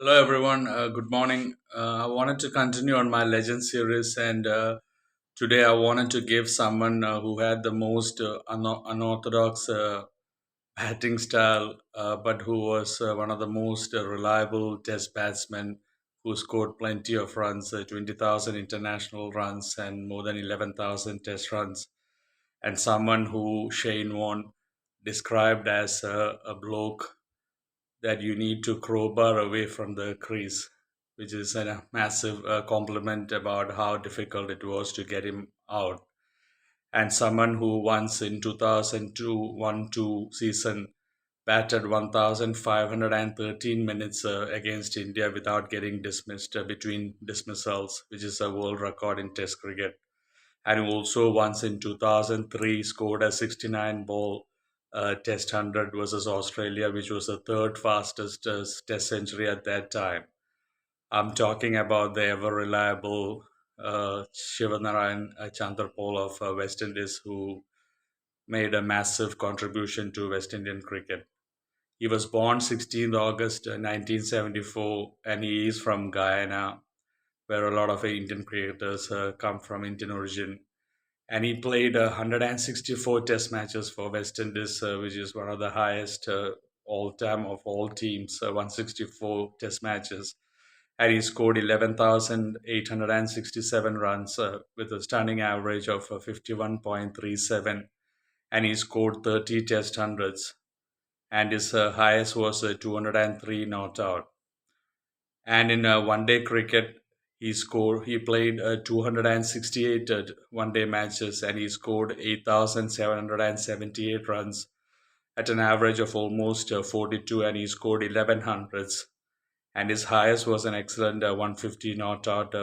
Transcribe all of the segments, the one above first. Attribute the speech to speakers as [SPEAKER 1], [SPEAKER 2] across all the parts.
[SPEAKER 1] Hello, everyone. Good morning. I wanted to continue on my legend series, and today I wanted to give someone who had the most unorthodox batting style, but who was one of the most reliable test batsmen who scored plenty of runs, 20,000 international runs, and more than 11,000 test runs, and someone who Shane Warne described as a bloke that you need to crowbar away from the crease, which is a massive compliment about how difficult it was to get him out. And someone who once in 2002 1-2 season batted 1,513 minutes against India without getting dismissed between dismissals, which is a world record in Test cricket, and also once in 2003 scored a 69 ball Test 100 versus Australia, which was the third fastest Test century at that time. I'm talking about the ever reliable Shivnarine Chanderpaul of West Indies, who made a massive contribution to West Indian cricket. He was born 16th August 1974, and he is from Guyana, where a lot of Indian cricketers come from Indian origin, and he played 164 test matches for West Indies, which is one of the highest all time of all teams, 164 test matches. And he scored 11,867 runs with a stunning average of 51.37. And he scored 30 test hundreds. And his highest was 203 not out. And in one day cricket, he played 268 one day matches, and he scored 8,778 runs at an average of almost 42, and he scored 11 hundreds. And his highest was an excellent 150 not out,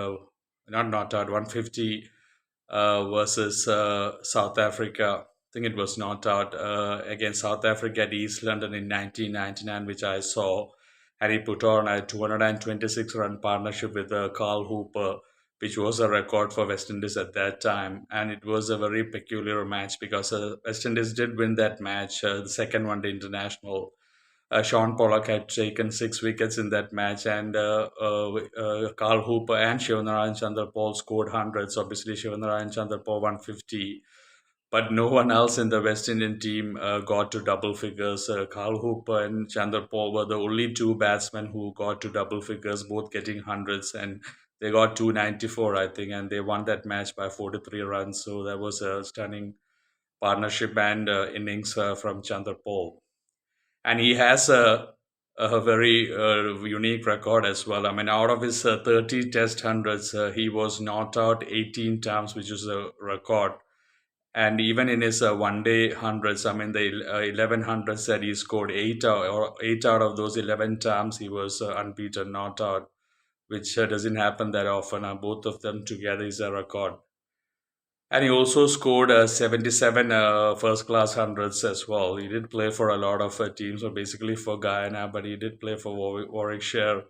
[SPEAKER 1] not not out, 150 versus South Africa. I think it was not out against South Africa at East London in 1999, which I saw. And he put on a 226 run partnership with Carl Hooper, which was a record for West Indies at that time. And it was a very peculiar match because West Indies did win that match, the second one day international. Sean Pollock had taken 6 wickets in that match, and Carl Hooper and Shivnarine Chanderpaul scored hundreds. Obviously, Shivnarine Chanderpaul 150, but no one else in the West Indian team got to double figures. Carl Hooper and Chanderpaul were the only two batsmen who got to double figures, both getting hundreds, and they got 294, I think, and they won that match by 43 runs. So that was a stunning partnership and innings from Chanderpaul, and he has a very unique record as well. I mean, out of his 30 test hundreds, he was not out 18 times, which is a record. And even in his one day hundreds, I mean, the 11 hundreds that he scored, eight out of those 11 times, he was unbeaten, not out, which doesn't happen that often. Both of them together is a record. And he also scored 77 first class hundreds as well. He did play for a lot of teams, or basically for Guyana, but he did play for Warwickshire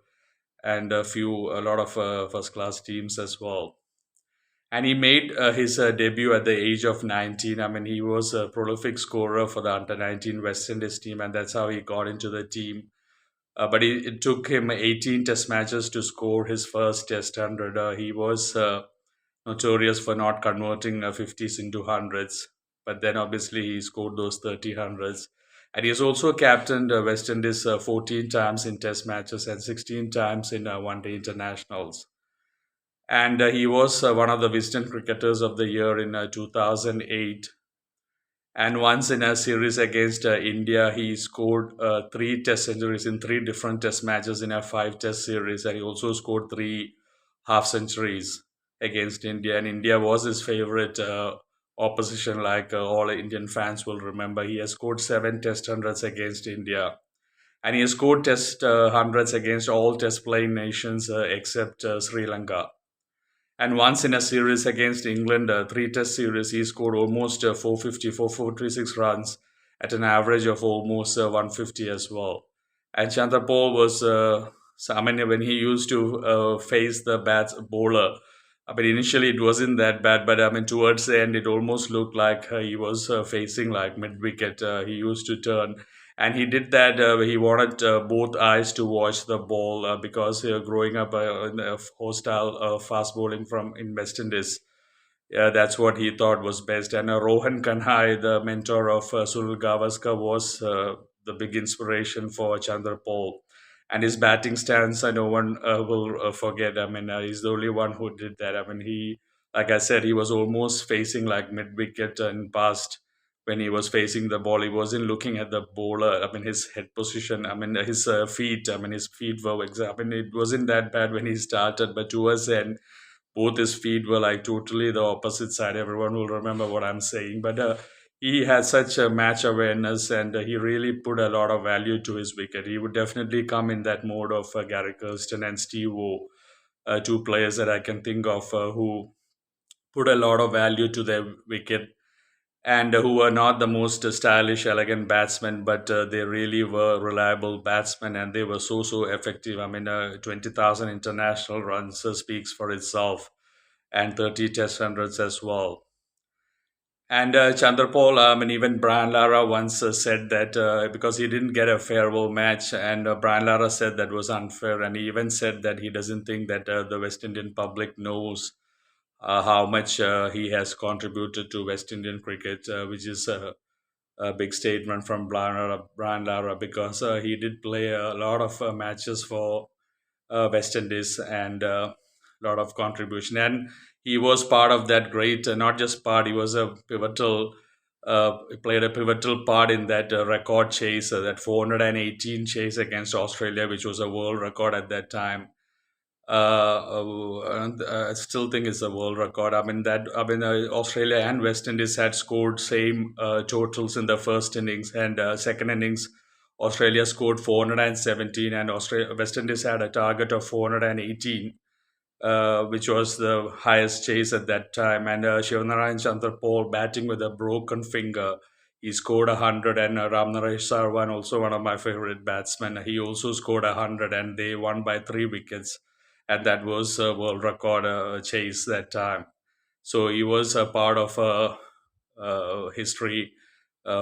[SPEAKER 1] and a lot of first class teams as well. And he made his debut at the age of 19. I mean, he was a prolific scorer for the under 19 West Indies team, and that's how he got into the team. But it took him 18 test matches to score his first test 100. He was notorious for not converting 50s into hundreds. But then obviously he scored those 30 hundreds. And he has also captained West Indies 14 times in test matches and 16 times in one day internationals. And he was one of the Wisden cricketers of the year in 2008. And once in a series against India, he scored three test centuries in three different test matches in a five test series. And he also scored three half centuries against India. And India was his favorite opposition, like all Indian fans will remember. He has scored seven test hundreds against India. And he has scored test hundreds against all test playing nations except Sri Lanka. And once in a series against England, three test series, he scored almost 450, 446 runs at an average of almost 150 as well. And Chanderpaul was, I mean, when he used to face the bowler, I mean, initially it wasn't that bad, but I mean, towards the end, it almost looked like he was facing like mid wicket. He used to turn, And he did that. He wanted both eyes to watch the ball because growing up in hostile fast bowling from in West Indies, yeah, that's what he thought was best. And Rohan Kanhai, the mentor of Sunil Gavaskar, was the big inspiration for Chanderpaul. And his batting stance, no one will forget. I mean, he's the only one who did that. I mean, like I said, he was almost facing like mid wicket and past when he was facing the ball. He wasn't looking at the bowler. I mean, his head position. I mean, his feet. I mean, his feet were. I mean, it wasn't that bad when he started, but towards the end both his feet were like totally the opposite side. Everyone will remember what I'm saying. But he had such a match awareness and he really put a lot of value to his wicket. He would definitely come in that mode of Gary Kirsten and Steve O, two players that I can think of who put a lot of value to their wicket and who were not the most stylish, elegant batsmen, but they really were reliable batsmen and they were so effective. I mean, 20,000 international runs speaks for itself and 30 test hundreds as well. And Chandrapal, I mean, even Brian Lara once said that because he didn't get a farewell match, and Brian Lara said that was unfair, and he even said that he doesn't think that the West Indian public knows how much he has contributed to West Indian cricket, which is a big statement from Brian Lara because he did play a lot of matches for West Indies and a lot of contribution. And he was part of that great, not just part, he was a pivotal, he played a pivotal part in that record chase, that 418 chase against Australia, which was a world record at that time. And I still think it's a world record. Australia and West Indies had scored same totals in the first innings and second innings. Australia scored 417 and West Indies had a target of 418, which was the highest chase at that time. And Shivnarine Chanderpaul batting with a broken finger. He scored 100, and Ramnaresh Sarwan, also one of my favorite batsmen, he also scored 100, and they won by 3 wickets. And that was a world record chase that time. So he was a part of history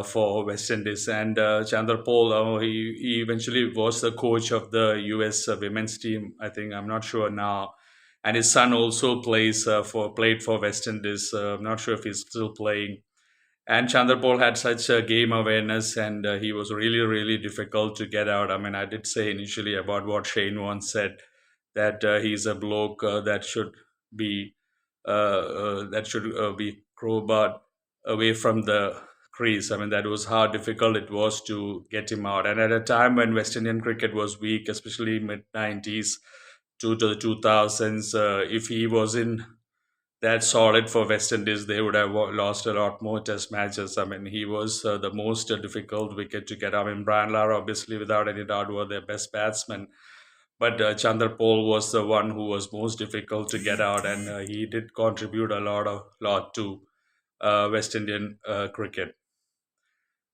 [SPEAKER 1] for West Indies. And Chanderpaul, he eventually was the coach of the US women's team. I think I'm not sure now. And his son also played for West Indies. I'm not sure if he's still playing. And Chanderpaul had such a game awareness, and he was really difficult to get out. I mean, I did say initially about what Shane once said that he's a bloke that should be crowbarred away from the crease. I mean, that was how difficult it was to get him out. And at a time when West Indian cricket was weak, especially mid 90s to the 2000s, if he was in that solid for West Indies, they would have lost a lot more test matches. I mean, he was the most difficult wicket to get. I mean, Brian Lara, obviously, without any doubt, were their best batsman. But Chanderpaul was the one who was most difficult to get out, and he did contribute a lot to West Indian cricket.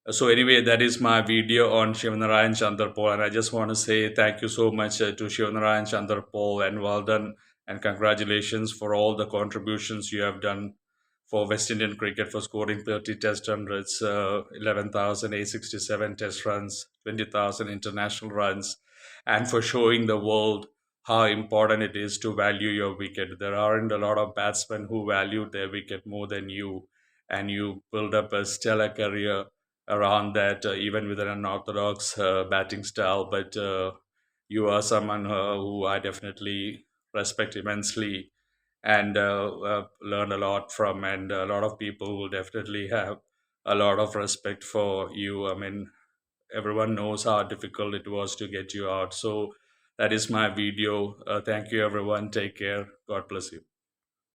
[SPEAKER 1] So anyway, that is my video on Shivnarayan Chanderpaul, and I just want to say thank you so much to Shivnarayan Chanderpaul, and well done, and congratulations for all the contributions you have done for West Indian cricket for scoring 30 test hundreds, 11,867 test runs, 20,000 international runs, and for showing the world how important it is to value your wicket. There aren't a lot of batsmen who value their wicket more than you, and you build up a stellar career around that, even with an unorthodox batting style. But you are someone who I definitely respect immensely and learn a lot from, and a lot of people will definitely have a lot of respect for you. I mean, everyone knows how difficult it was to get you out. So that is my video. Thank you, everyone. Take care. God bless you.